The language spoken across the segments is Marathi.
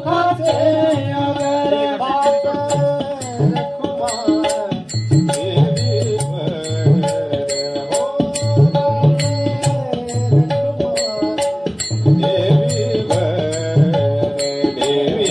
सुखाचे अगर बाप रखुमार देवी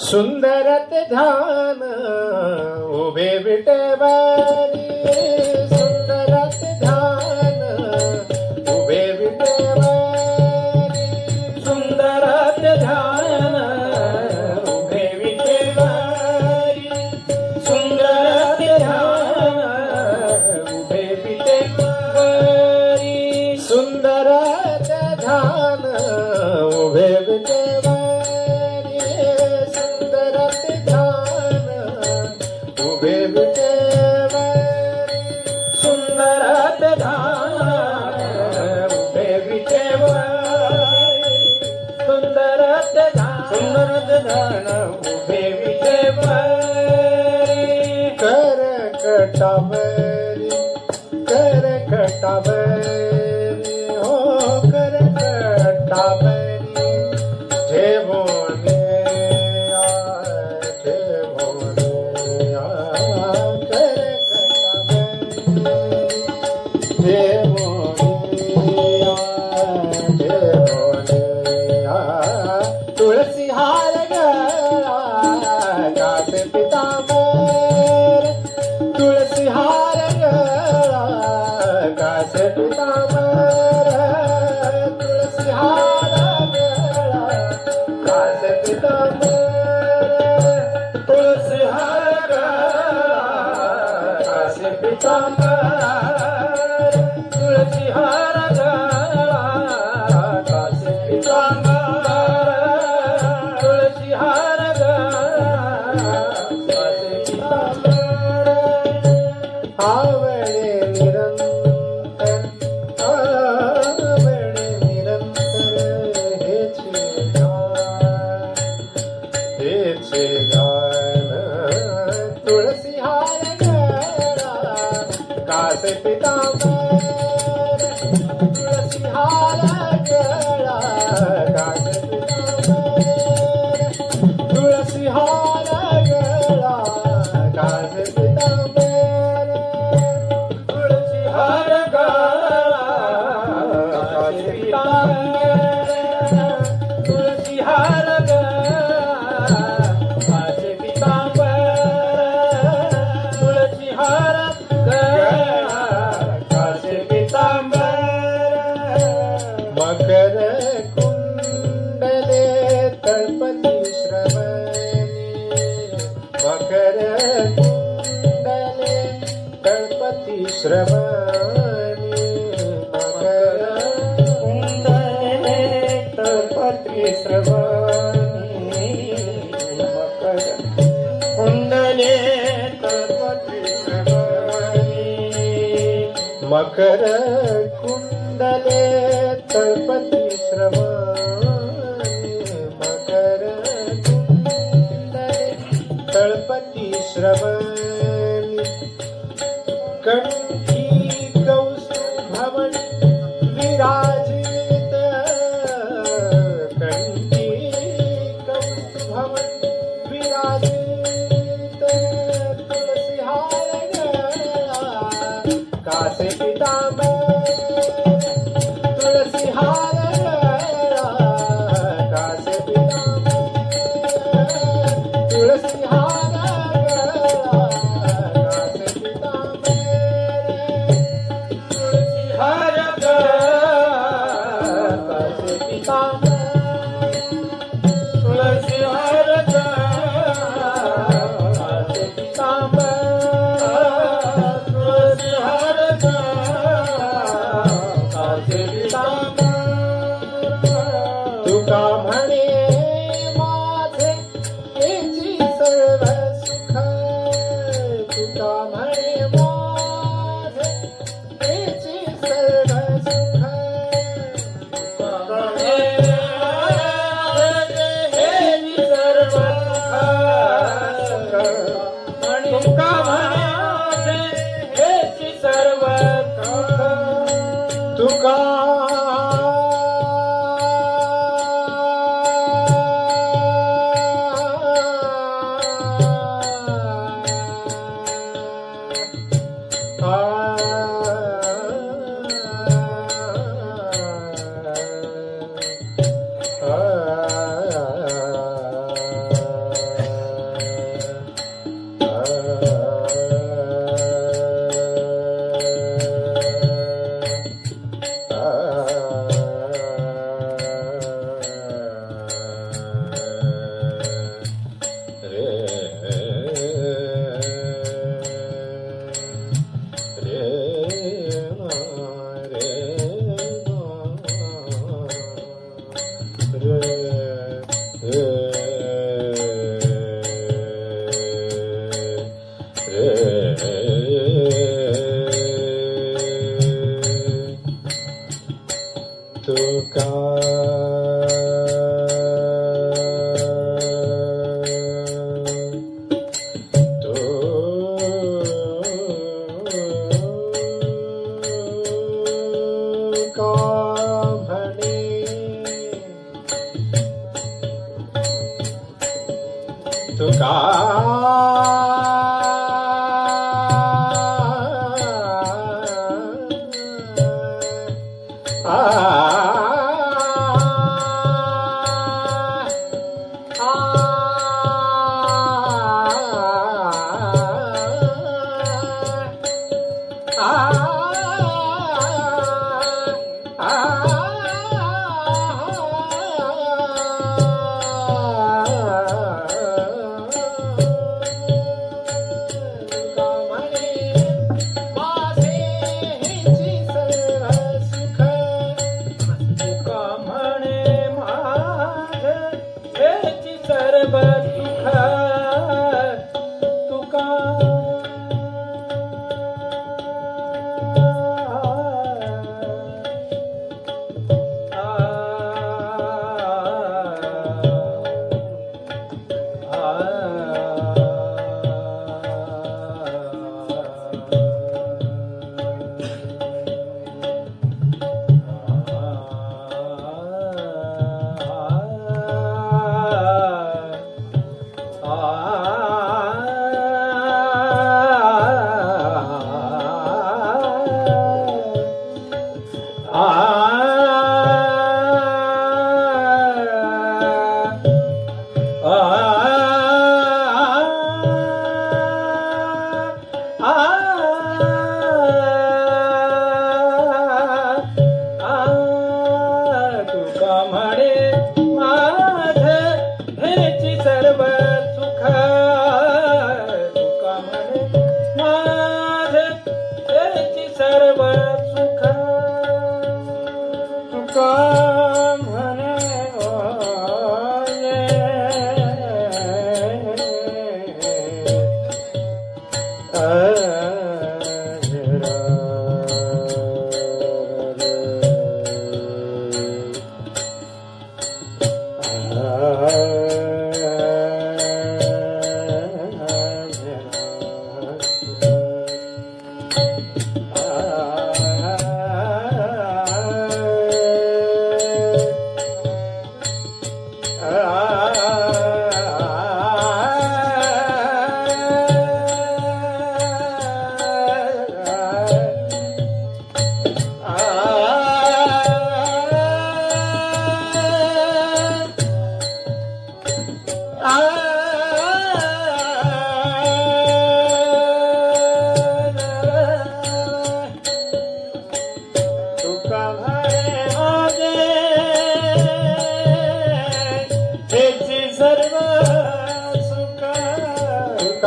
सुंदरत ध्यान उभे विटेवरी सुंदरत ध्यान उभे विटेवरी सुंदरत ध्यान उभे विटेवरी सुंदरत ध्यान उभे विटेवरी सुंदरत ध्यान उभे विटेवरी सुंदरत ध्यान उभे विटेवरी सुंदरत ध्यान उभे विटेवरी करकटावरी करकटावरी हो करकटावरी जेवोने तुलसी हार गळा कासे पितांबर तुलसी हार गळा कासे पितांबर तुलसी हार गळा कासे पितांबर तुलसी हार गळा कासे पितांबर तुलसी हार गळा कासे पितांबर तुलसी हार गळा कासे पितांबर आवळे निरंतर हेचे गान तुळसी हार गळा कासे पितांबर तुळसी हार गळा कासे पितांबर तुळसी हार गळा कासे पितांबर तुळसी हार गळा कासे पितांबर तुळसी हार गळा कासे पितांबर तुळसी हार गळा कासे पितांबर मकर कुंडले तळपती श्रवणी मकर कुंडले तळपती श्रवणी मकर कुंडले तळपती श्रवणी मकर कुंडले तळपती श्रवणी मकर कुंडले तळपती श्रवणी मकर कुंडले तळपती श्रवणी कंठी कौस्तुभमणि विराजित कंठी कौस्तुभमणि विराजित तुलसी हार कासे पीतांबर तुलसी हार कासे पीतांबर तुलसी हार कासे पीतांबर तुलसी हार कासे पीतांबर तुलसी हार कासे पीतांबर तुलसी हार कासे पीतांबर तुका म्हणे माझे हेची सर्व सुख तुका म्हणे माझे हेची सर्व सुख तुका म्हणे माझे हेची सर्व सुख तुका म्हणे हेची सर्व सुख तुका तुका म्हणे तुका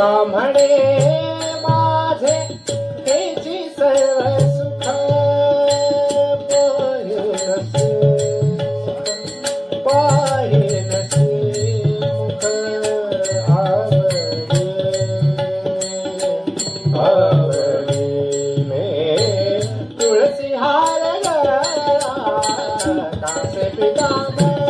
तुका म्हणे माझे हेची सर्व सुख पाहिनसे मुख आवडी में तुळसी हार गळा कासे पितांबर